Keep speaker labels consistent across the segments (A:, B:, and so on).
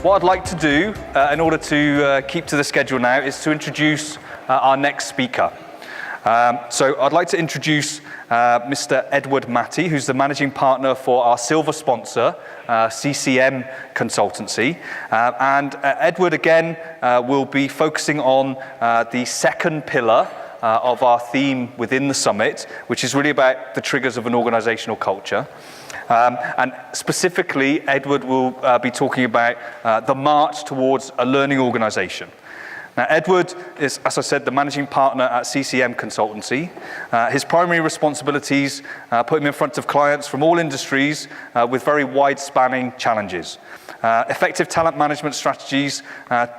A: What I'd like to do, in order to keep to the schedule now, is to introduce our next speaker. So I'd like to introduce Mr. Edward Matti, who's the managing partner for our silver sponsor, CCM Consultancy. Edward, again, will be focusing on the second pillar of our theme within the summit, which is really about the triggers of an organizational culture. And specifically, Edward will be talking about the march towards a learning organization. Now, Edward is, as I said, the managing partner at CCM Consultancy. His primary responsibilities put him in front of clients from all industries with very wide-spanning challenges. Effective talent management strategies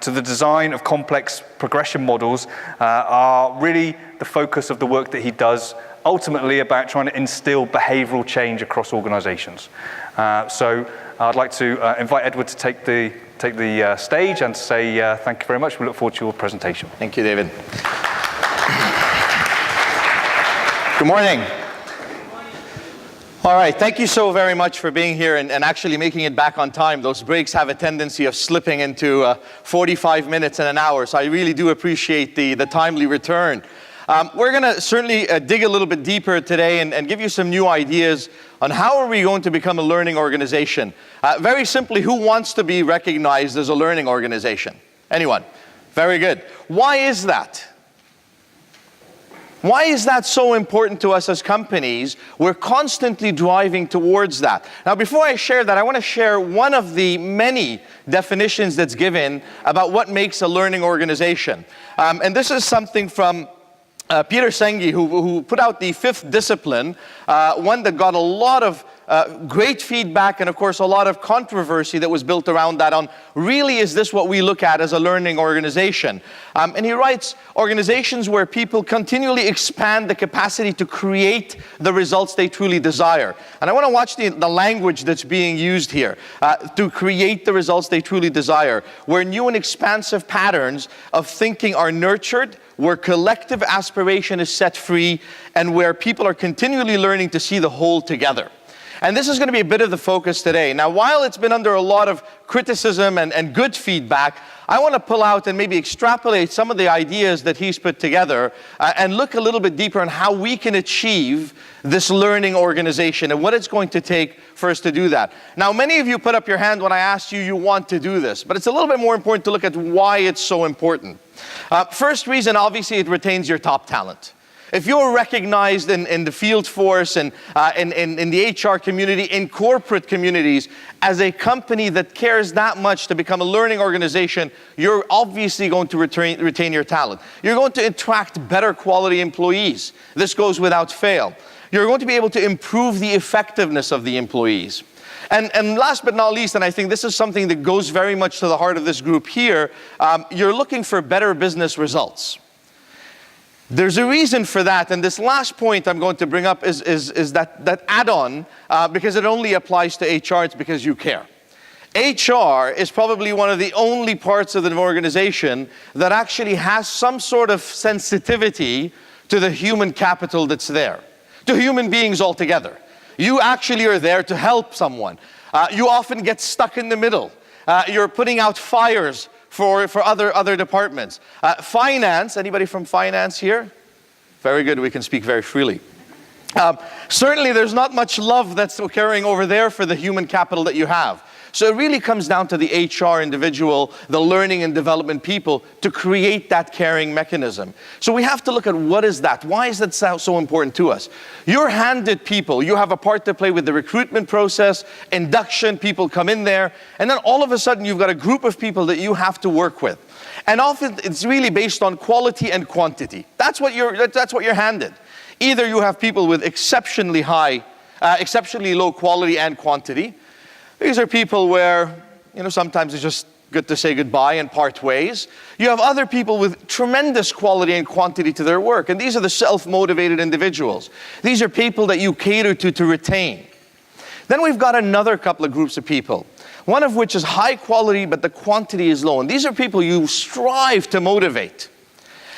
A: to the design of complex progression models are really the focus of the work that he does, ultimately about trying to instill behavioral change across organizations. So I'd like to invite Edward to take the stage and say thank you very much. We look forward to your presentation.
B: Thank you, David. Good morning. All right, thank you so very much for being here and actually making it back on time. Those breaks have a tendency of slipping into 45 minutes and an hour, so I really do appreciate the timely return. We're going to certainly dig a little bit deeper today and give you some new ideas on how are we going to become a learning organization. Very simply, who wants to be recognized as a learning organization? Anyone? Very good. Why is that? Why is that so important to us as companies? We're constantly driving towards that. Now, before I share that, I want to share one of the many definitions that's given about what makes a learning organization. And this is something from Peter Senge, who put out the fifth discipline, one that got a lot of great feedback and, of course, a lot of controversy that was built around that on really is this what we look at as a learning organization. And he writes, organizations where people continually expand the capacity to create the results they truly desire. And I want to watch the language that's being used here, to create the results they truly desire, where new and expansive patterns of thinking are nurtured, where collective aspiration is set free, and where people are continually learning to see the whole together. And this is going to be a bit of the focus today. Now, while it's been under a lot of criticism and good feedback, I want to pull out and maybe extrapolate some of the ideas that he's put together and look a little bit deeper on how we can achieve this learning organization and what it's going to take for us to do that. Now, many of you put up your hand when I asked you want to do this, but it's a little bit more important to look at why it's so important. First reason, obviously, it retains your top talent. If you're recognized in the field force and in the HR community, in corporate communities, as a company that cares that much to become a learning organization, you're obviously going to retain your talent. You're going to attract better quality employees. This goes without fail. You're going to be able to improve the effectiveness of the employees. And last but not least, and I think this is something that goes very much to the heart of this group here, you're looking for better business results. There's a reason for that, and this last point I'm going to bring up is that add-on, because it only applies to HR, it's because you care. HR is probably one of the only parts of an organization that actually has some sort of sensitivity to the human capital that's there, to human beings altogether. You actually are there to help someone. You often get stuck in the middle. You're putting out fires for other departments. Finance, anybody from finance here? Very good, we can speak very freely. Certainly there's not much love that's occurring over there for the human capital that you have. So it really comes down to the HR individual, the learning and development people, to create that caring mechanism. So we have to look at what is that? Why is that so important to us? You're handed people. You have a part to play with the recruitment process, induction, people come in there, and then all of a sudden you've got a group of people that you have to work with. And often it's really based on quality and quantity. That's what you're handed. Either you have people with exceptionally low quality and quantity. These are people where, sometimes it's just good to say goodbye and part ways. You have other people with tremendous quality and quantity to their work, and these are the self-motivated individuals. These are people that you cater to retain. Then we've got another couple of groups of people, one of which is high quality, but the quantity is low. And these are people you strive to motivate.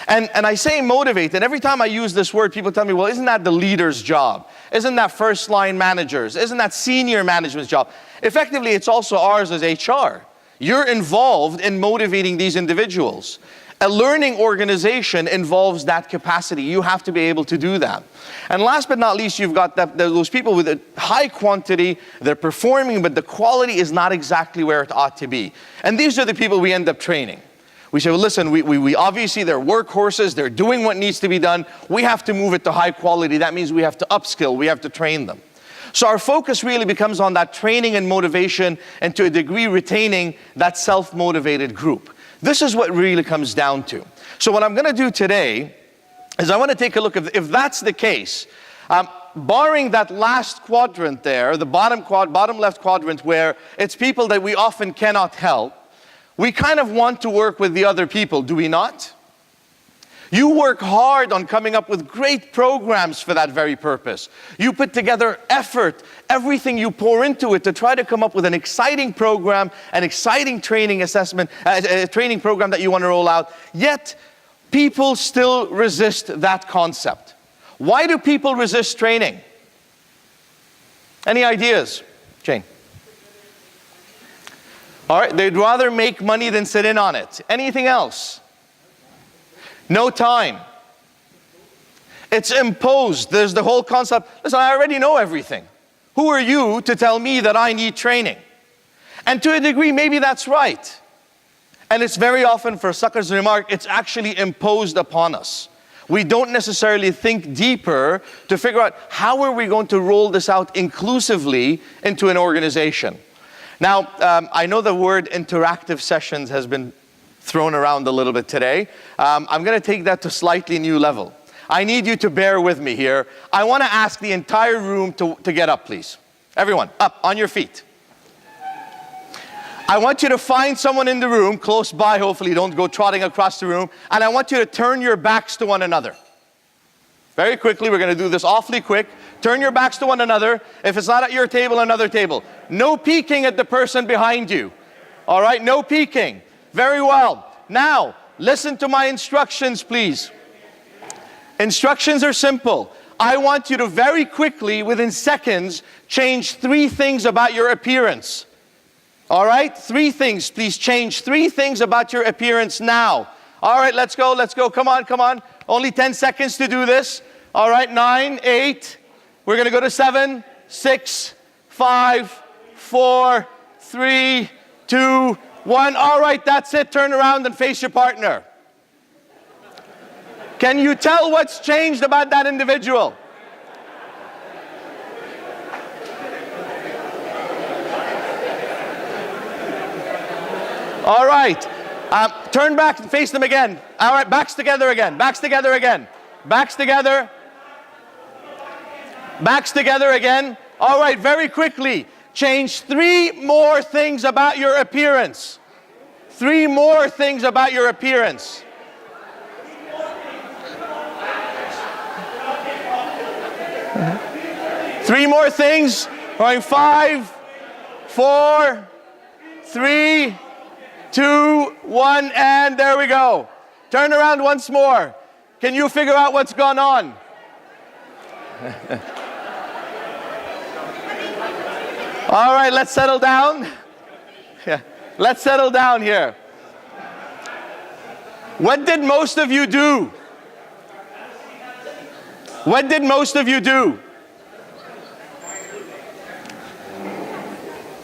B: And I say motivate, and every time I use this word, people tell me, well, isn't that the leader's job? Isn't that first line managers? Isn't that senior management's job? Effectively, it's also ours as HR. You're involved in motivating these individuals. A learning organization involves that capacity. You have to be able to do that. And last but not least, you've got those people with a high quantity, they're performing, but the quality is not exactly where it ought to be. And these are the people we end up training. We say, well, listen, we obviously, they're workhorses, they're doing what needs to be done. We have to move it to high quality. That means we have to upskill, we have to train them. So our focus really becomes on that training and motivation, and to a degree retaining that self-motivated group. This is what really comes down to. So what I'm going to do today is I want to take a look at if that's the case, barring that last quadrant there, the bottom left quadrant, where it's people that we often cannot help, we kind of want to work with the other people, do we not? You work hard on coming up with great programs for that very purpose. You put together effort, everything you pour into it to try to come up with an exciting program, an exciting training assessment, a training program that you want to roll out. Yet, people still resist that concept. Why do people resist training? Any ideas? Jane? All right, they'd rather make money than sit in on it. Anything else? No time. It's imposed. There's the whole concept. Listen, I already know everything. Who are you to tell me that I need training? And to a degree, maybe that's right. And it's very often, for Sucker's remark, it's actually imposed upon us. We don't necessarily think deeper to figure out how are we going to roll this out inclusively into an organization. Now, I know the word interactive sessions has been thrown around a little bit today. I'm going to take that to slightly new level. I need you to bear with me here. I want to ask the entire room to get up, please. Everyone, up on your feet. I want you to find someone in the room, close by, hopefully don't go trotting across the room, and I want you to turn your backs to one another. Very quickly, we're going to do this awfully quick. Turn your backs to one another. If it's not at your table, another table. No peeking at the person behind you. All right, no peeking. Very well. Now, listen to my instructions, please. Instructions are simple. I want you to very quickly, within seconds, change 3 things about your appearance. All right? 3 things. Please change 3 things about your appearance now. All right, let's go, let's go. Come on, come on. Only 10 seconds to do this. All right, 9, 8. We're going to go to 7, 6, 5, 4, 3, 2, 1. All right, that's it. Turn around and face your partner. Can you tell what's changed about that individual? All right. Turn back and face them again. All right, backs together again. Backs together again. Backs together. Backs together again. All right, very quickly. Change 3 more things about your appearance. 3 more things about your appearance. Three more things. All right, 5, 4, 3, 2, 1, and there we go. Turn around once more. Can you figure out what's gone on? All right, let's settle down. Yeah. Let's settle down here. What did most of you do? What did most of you do?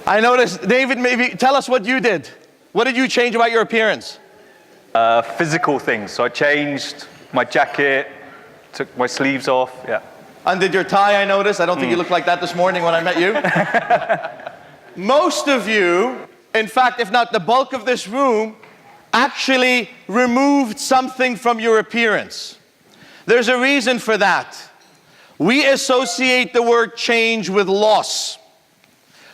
B: I noticed, David, maybe tell us what you did. What did you change about your appearance?
A: Physical things. So I changed my jacket, took my sleeves off, yeah.
B: Undid your tie, I noticed. I don't think you looked like that this morning when I met you. Most of you, in fact, if not the bulk of this room, actually removed something from your appearance. There's a reason for that. We associate the word change with loss.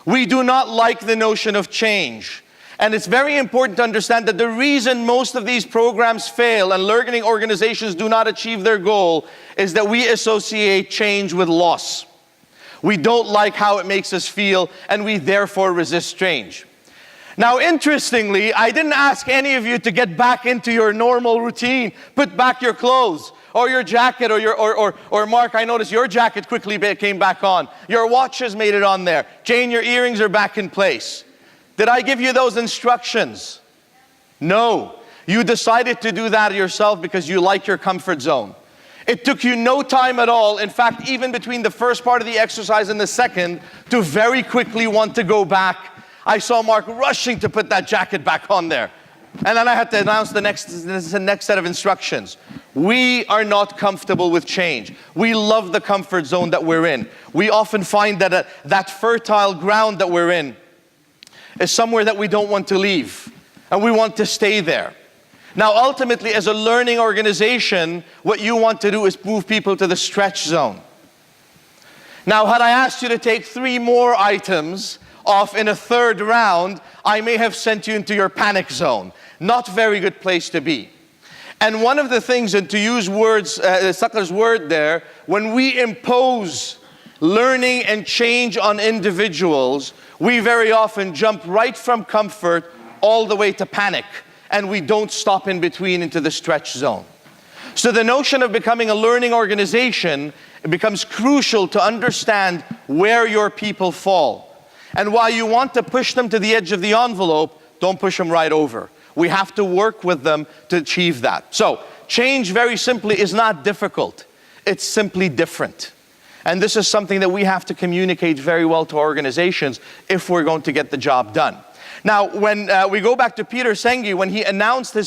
B: We do not like the notion of change. And it's very important to understand that the reason most of these programs fail and learning organizations do not achieve their goal is that we associate change with loss. We don't like how it makes us feel, and we therefore resist change. Now, interestingly, I didn't ask any of you to get back into your normal routine, put back your clothes, or your jacket, or Mark, I noticed your jacket quickly came back on. Your watch has made it on there. Jane, your earrings are back in place. Did I give you those instructions? No. You decided to do that yourself because you like your comfort zone. It took you no time at all, in fact, even between the first part of the exercise and the second, to very quickly want to go back. I saw Mark rushing to put that jacket back on there. And then I had to announce the next set of instructions. We are not comfortable with change. We love the comfort zone that we're in. We often find that that fertile ground that we're in is somewhere that we don't want to leave, and we want to stay there. Now, ultimately, as a learning organization, what you want to do is move people to the stretch zone. Now, had I asked you to take 3 more items off in a third round, I may have sent you into your panic zone. Not a very good place to be. And one of the things, and to use words, Sakar's word there, when we impose learning and change on individuals, we very often jump right from comfort all the way to panic, and we don't stop in between into the stretch zone. So the notion of becoming a learning organization, it becomes crucial to understand where your people fall. And while you want to push them to the edge of the envelope, don't push them right over. We have to work with them to achieve that. So, change, very simply, is not difficult. It's simply different. And this is something that we have to communicate very well to organizations if we're going to get the job done. Now, when we go back to Peter Senge, when he announced the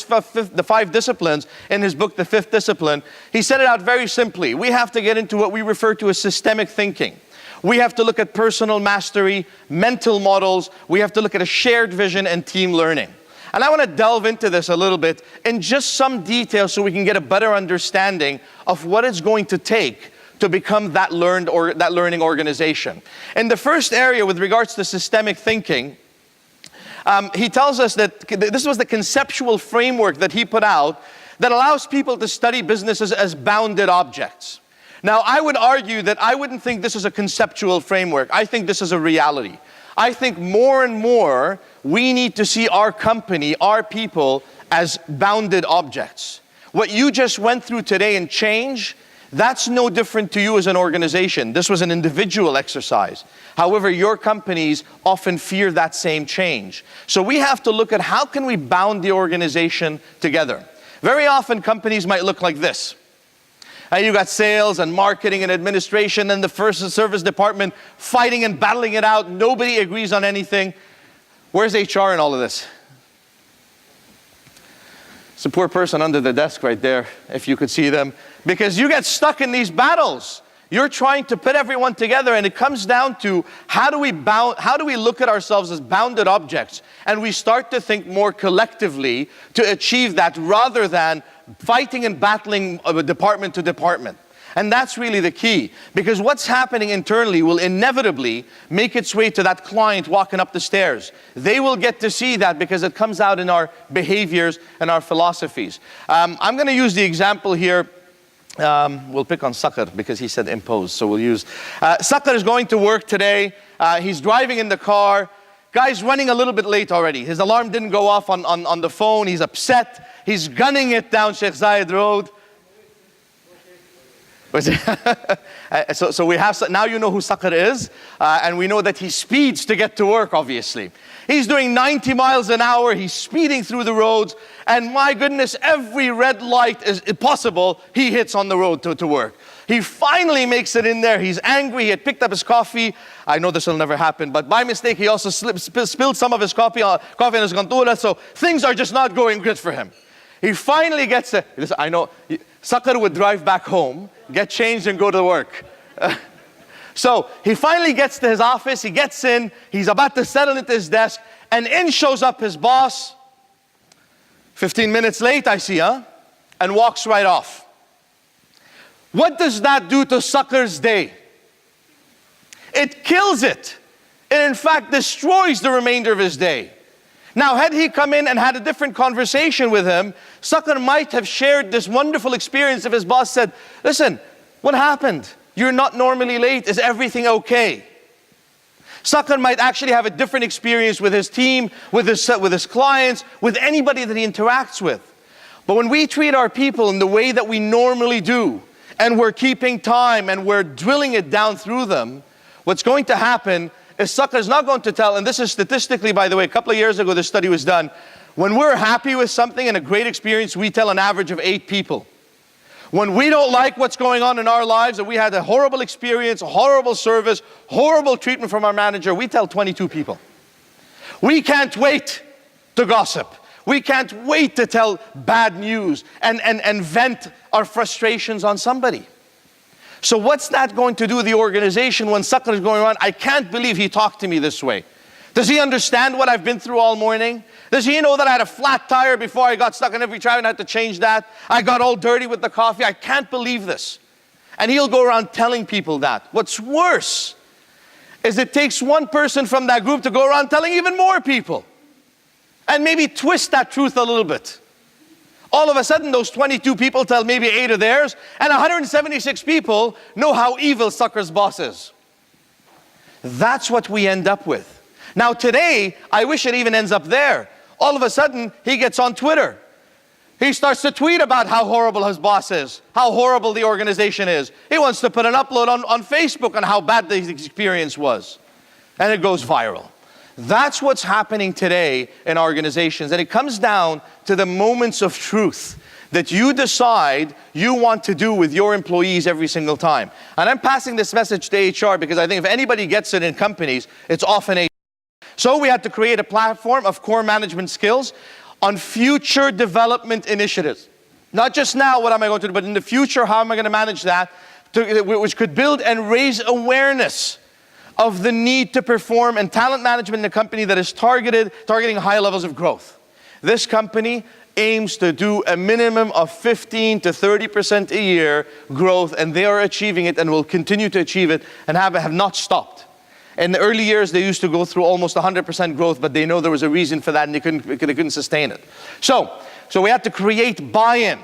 B: 5 disciplines in his book, The Fifth Discipline, he set it out very simply. We have to get into what we refer to as systemic thinking. We have to look at personal mastery, mental models. We have to look at a shared vision and team learning. And I want to delve into this a little bit in just some detail so we can get a better understanding of what it's going to take to become that learning organization. In the first area with regards to systemic thinking, he tells us that this was the conceptual framework that he put out that allows people to study businesses as bounded objects. Now, I would argue that I wouldn't think this is a conceptual framework. I think this is a reality. I think more and more we need to see our company, our people, as bounded objects. What you just went through today in change, that's no different to you as an organization. This was an individual exercise. However, your companies often fear that same change. So we have to look at how can we bound the organization together. Very often companies might look like this. You got sales and marketing and administration and the service department fighting and battling it out. Nobody agrees on anything. Where's HR in all of this? It's a poor person under the desk right there, if you could see them. Because you get stuck in these battles. You're trying to put everyone together, and it comes down to how do we look at ourselves as bounded objects, and we start to think more collectively to achieve that rather than fighting and battling department to department. And that's really the key, because what's happening internally will inevitably make its way to that client walking up the stairs. They will get to see that because it comes out in our behaviors and our philosophies. I'm going to use the example here. We'll pick on Sakar because he said impose, so we'll use. Sakar is going to work today. He's driving in the car. Guy's running a little bit late already. His alarm didn't go off on the phone. He's upset. He's gunning it down Sheikh Zayed Road. So we have, now you know who Sakar is, and we know that he speeds to get to work, obviously. He's doing 90 miles an hour, he's speeding through the roads, and my goodness, every red light is possible, he hits on the road to work. He finally makes it in there, he's angry, he had picked up his coffee. I know this will never happen, but by mistake he also spilled some of his coffee on his gantura, so things are just not going good for him. He finally gets it. Listen, I know, Sakar would drive back home, get changed and go to work. So he finally gets to his office, he gets in, he's about to settle into his desk, and in shows up his boss, 15 minutes late I see, and walks right off. What does that do to Sakar's day? It kills it. It in fact destroys the remainder of his day. Now, had he come in and had a different conversation with him, Sakar might have shared this wonderful experience if his boss said, listen, what happened? You're not normally late. Is everything okay? Sakar might actually have a different experience with his team, with his clients, with anybody that he interacts with. But when we treat our people in the way that we normally do, and we're keeping time and we're drilling it down through them, what's going to happen is sucker is not going to tell, and this is statistically, by the way, a couple of years ago this study was done, when we're happy with something and a great experience, we tell an average of 8 people. When we don't like what's going on in our lives, and we had a horrible experience, a horrible service, horrible treatment from our manager, we tell 22 people. We can't wait to gossip. We can't wait to tell bad news and vent our frustrations on somebody. So what's that going to do with the organization when sucker is going on? I can't believe he talked to me this way. Does he understand what I've been through all morning? Does he know that I had a flat tire before I got stuck in every traffic and I had to change that? I got all dirty with the coffee. I can't believe this. And he'll go around telling people that. What's worse is it takes one person from that group to go around telling even more people. And maybe twist that truth a little bit. All of a sudden, those 22 people tell maybe 8 of theirs, and 176 people know how evil sucker's boss is. That's what we end up with. Now today, I wish it even ends up there. All of a sudden, he gets on Twitter. He starts to tweet about how horrible his boss is, how horrible the organization is. He wants to put an upload on Facebook on how bad the experience was. And it goes viral. That's what's happening today in organizations. And it comes down to the moments of truth that you decide you want to do with your employees every single time. And I'm passing this message to HR because I think if anybody gets it in companies, it's often HR. So we had to create a platform of core management skills on future development initiatives. Not just now, what am I going to do, but in the future, how am I going to manage that, which could build and raise awareness of the need to perform and talent management in a company that is targeting high levels of growth. This company aims to do a minimum of 15 to 30% a year growth, and they are achieving it and will continue to achieve it and have not stopped. In the early years, they used to go through almost 100% growth, but they know there was a reason for that and they couldn't sustain it. So we had to create buy-in.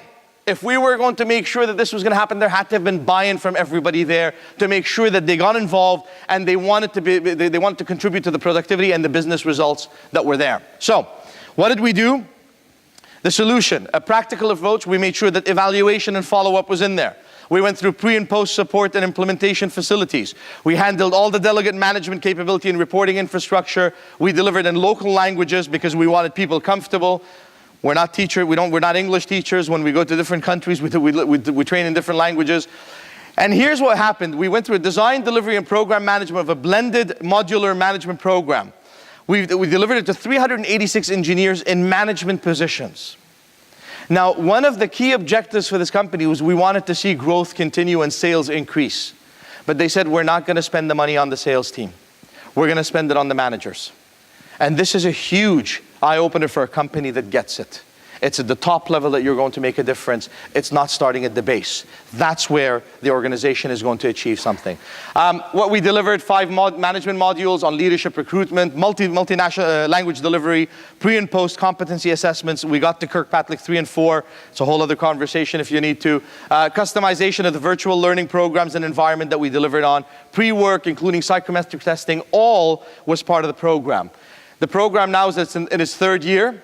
B: If we were going to make sure that this was going to happen, there had to have been buy-in from everybody there to make sure that they got involved and they wanted to contribute to the productivity and the business results that were there. So, what did we do? The solution, a practical approach. We made sure that evaluation and follow-up was in there. We went through pre and post support and implementation facilities. We handled all the delegate management capability and reporting infrastructure. We delivered in local languages because we wanted people comfortable. We're not English teachers. When we go to different countries, we train in different languages. And here's what happened. We went through a design, delivery, and program management of a blended modular management program. We delivered it to 386 engineers in management positions. Now, one of the key objectives for this company was we wanted to see growth continue and sales increase. But they said, we're not going to spend the money on the sales team. We're going to spend it on the managers. And this is a huge eye-opener for a company that gets it. It's at the top level that you're going to make a difference. It's not starting at the base. That's where the organization is going to achieve something. What we delivered, 5 management modules on leadership recruitment, multinational language delivery, pre and post competency assessments. We got to Kirkpatrick 3 and 4. It's a whole other conversation if you need to. Customization of the virtual learning programs and environment that we delivered on. Pre-work, including psychometric testing, all was part of the program. The program now is in its 3rd year.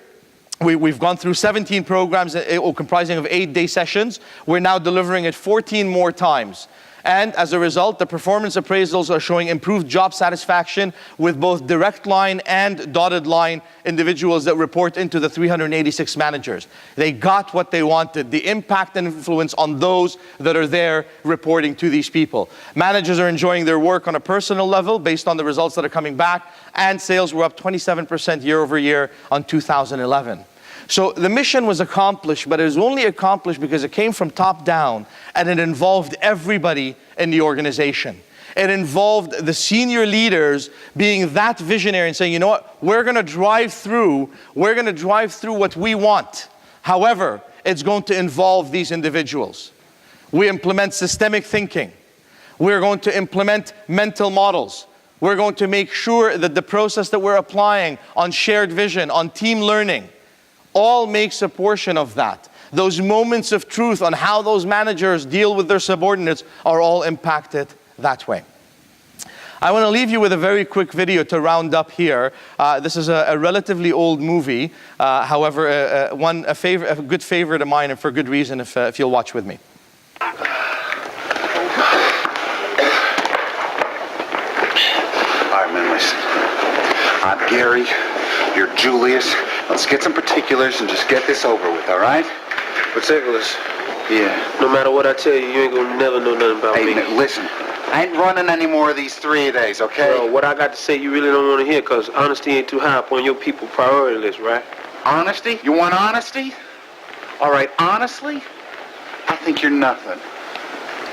B: We've gone through 17 programs comprising of 8-day sessions. We're now delivering it 14 more times. And as a result, the performance appraisals are showing improved job satisfaction with both direct line and dotted line individuals that report into the 386 managers. They got what they wanted, the impact and influence on those that are there reporting to these people. Managers are enjoying their work on a personal level based on the results that are coming back, and sales were up 27% year over year on 2011. So the mission was accomplished, but it was only accomplished because it came from top down and it involved everybody in the organization. It involved the senior leaders being that visionary and saying, you know what, we're going to drive through what we want. However, it's going to involve these individuals. We implement systemic thinking. We're going to implement mental models. We're going to make sure that the process that we're applying on shared vision, on team learning, all makes a portion of that. Those moments of truth on how those managers deal with their subordinates are all impacted that way. I want to leave you with a very quick video to round up here. This is a relatively old movie. However, a good favorite of mine, and for good reason if you'll watch with me.
C: I remember not Gary. You're Julius. Let's get some particulars and just get this over with, all right?
D: Particulars?
C: Yeah.
D: No matter what I tell you, you ain't gonna never know nothing about me.
C: Hey, listen. I ain't running any more of these 3 days, okay?
D: Well, what I got to say you really don't want to hear, because honesty ain't too high up on your people priority list, right?
C: Honesty? You want honesty? All right, honestly, I think you're nothing.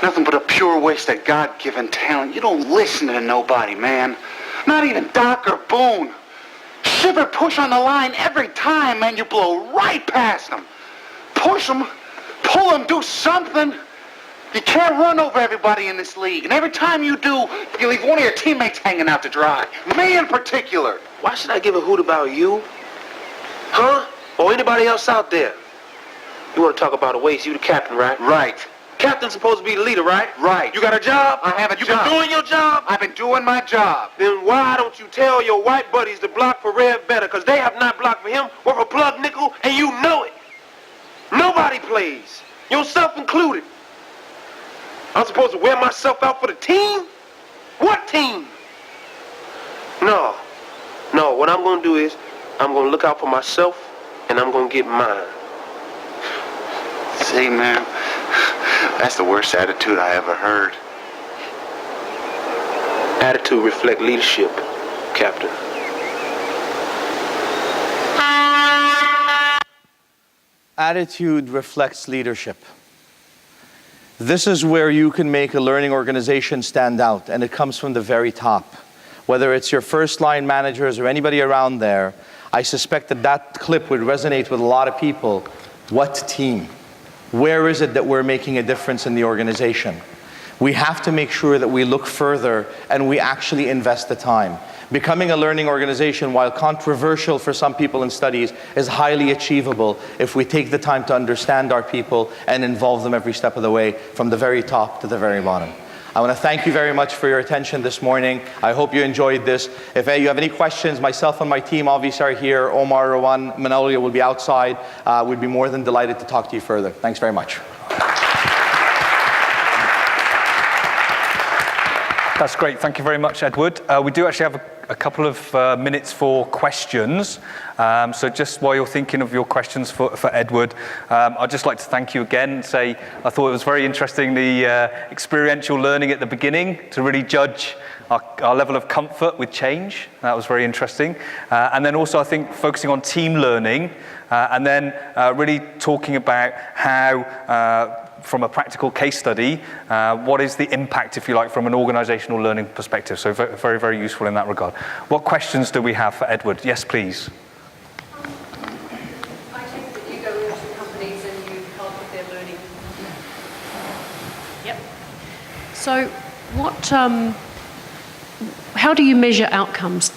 C: Nothing but a pure waste of God-given talent. You don't listen to nobody, man. Not even Doc or Boone. Shiver push on the line every time, man. You blow right past them. Push them, pull them, do something. You can't run over everybody in this league. And every time you do, you leave one of your teammates hanging out to dry. Me in particular.
D: Why should I give a hoot about you? Huh? Or anybody else out there? You want to talk about a waste? You the captain, right?
C: Right.
D: Captain's supposed to be the leader, right?
C: Right.
D: You got a job?
C: I have a
D: you
C: job.
D: You been doing your job?
C: I've been doing my job.
D: Then why don't you tell your white buddies to block for Red better? Because they have not blocked for him worth a plug nickel, and you know it. Nobody plays, yourself included. I'm supposed to wear myself out for the team? What team? No, what I'm going to do is I'm going to look out for myself, and I'm going to get mine.
C: See, man, that's the worst attitude I ever heard.
D: Attitude reflect leadership, Captain.
B: Attitude reflects leadership. This is where you can make a learning organization stand out, and it comes from the very top. Whether it's your first line managers or anybody around there, I suspect that that clip would resonate with a lot of people. What team? Where is it that we're making a difference in the organization? We have to make sure that we look further and we actually invest the time. Becoming a learning organization, while controversial for some people in studies, is highly achievable if we take the time to understand our people and involve them every step of the way, from the very top to the very bottom. I want to thank you very much for your attention this morning. I hope you enjoyed this. If you have any questions, myself and my team obviously are here. Omar, Rowan, Manolia will be outside. We'd be more than delighted to talk to you further. Thanks very much.
A: That's great. Thank you very much, Edward. We do actually have a couple of minutes for questions. So just while you're thinking of your questions for Edward, I'd just like to thank you again and say I thought it was very interesting, the experiential learning at the beginning to really judge our level of comfort with change. That was very interesting. And then also I think focusing on team learning and then really talking about how from a practical case study, what is the impact, if you like, from an organizational learning perspective? So very, very useful in that regard. What questions do we have for Edward? Yes, please.
E: I take that you go into companies and you help with their learning. Yep. So how do you measure outcomes?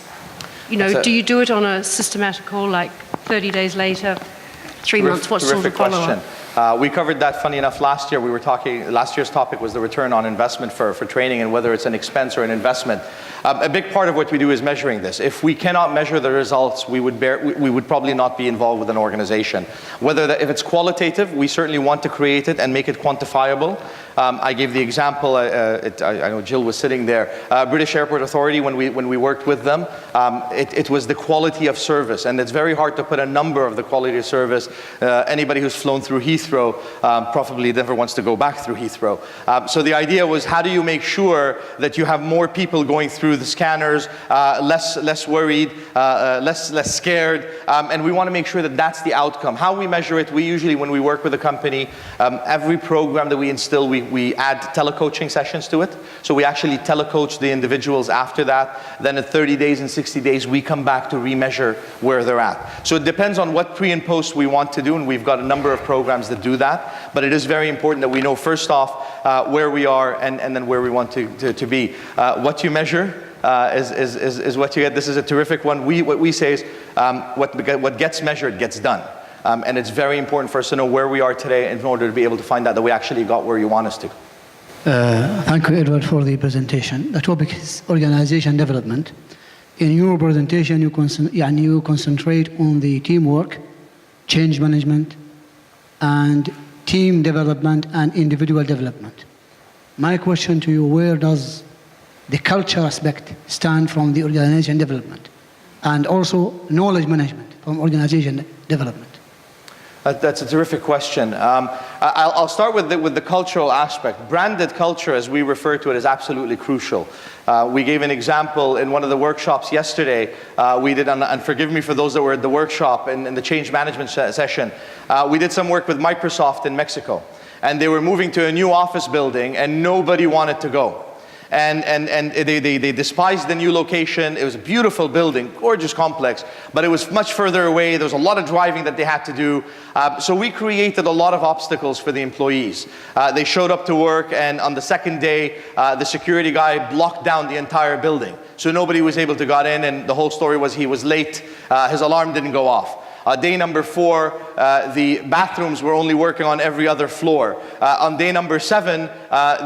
E: You know, do you do it on a systematical, like 30 days later, 3 months, what sort of follow-up?
B: We covered that, funny enough, last year. We were talking, last year's topic was the return on investment for training and whether it's an expense or an investment. A big part of what we do is measuring this. If we cannot measure the results, we would probably not be involved with an organization. If it's qualitative, we certainly want to create it and make it quantifiable. I gave the example, I know Jill was sitting there, British Airport Authority, when we worked with them, it was the quality of service, and it's very hard to put a number of the quality of service. Anybody who's flown through Heathrow probably never wants to go back through Heathrow. So the idea was, how do you make sure that you have more people going through the scanners, less worried, less scared, and we want to make sure that that's the outcome. How we measure it, we usually, when we work with a company, every program that we instill, we add telecoaching sessions to it. So we actually telecoach the individuals after that. Then at 30 days and 60 days, we come back to remeasure where they're at. So it depends on what pre and post we want to do, and we've got a number of programs that do that. But it is very important that we know first off where we are and then where we want to be. What you measure is what you get. This is a terrific one. What we say is what gets measured gets done. And it's very important for us to know where we are today in order to be able to find out that we actually got where you want us to.
F: Thank you, Edward, for the presentation. The topic is organization development. In your presentation, you concentrate on the teamwork, change management, and team development and individual development. My question to you, where does the culture aspect stand from the organization development? and also knowledge management from organization development?
B: That's a terrific question. I'll start with the cultural aspect. Branded culture, as we refer to it, is absolutely crucial. We gave an example in one of the workshops yesterday. We did, and forgive me for those that were at the workshop in the change management session, we did some work with Microsoft in Mexico. And they were moving to a new office building and nobody wanted to go. And they despised the new location. It was a beautiful building, gorgeous complex, but it was much further away. There was a lot of driving that they had to do. So we created a lot of obstacles for the employees. They showed up to work, and on the second day, the security guy blocked down the entire building. So nobody was able to get in, and the whole story was he was late. His alarm didn't go off. Day number 4, the bathrooms were only working on every other floor. On day number 7,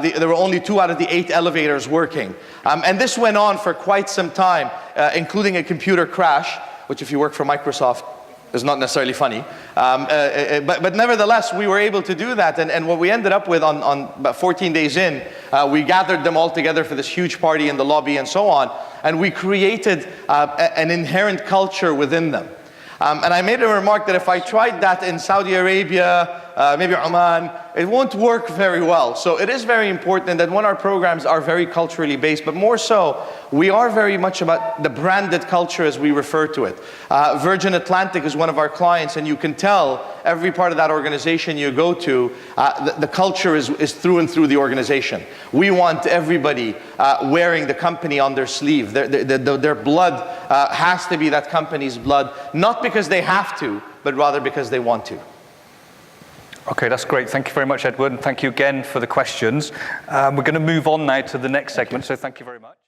B: there were only 2 out of the 8 elevators working. And this went on for quite some time, including a computer crash, which if you work for Microsoft is not necessarily funny. But nevertheless, we were able to do that. And what we ended up with on about 14 days in, we gathered them all together for this huge party in the lobby and so on. And we created an inherent culture within them. And I made a remark that if I tried that in Saudi Arabia, maybe Oman, it won't work very well. So it is very important that when our programs are very culturally based, but more so, we are very much about the branded culture as we refer to it. Virgin Atlantic is one of our clients, and you can tell every part of that organization you go to, the culture is through and through the organization. We want everybody wearing the company on their sleeve. Their blood has to be that company's blood, not because they have to, but rather because they want to.
A: Okay, that's great. Thank you very much, Edward, and thank you again for the questions. We're going to move on now to the next segment, so thank you very much.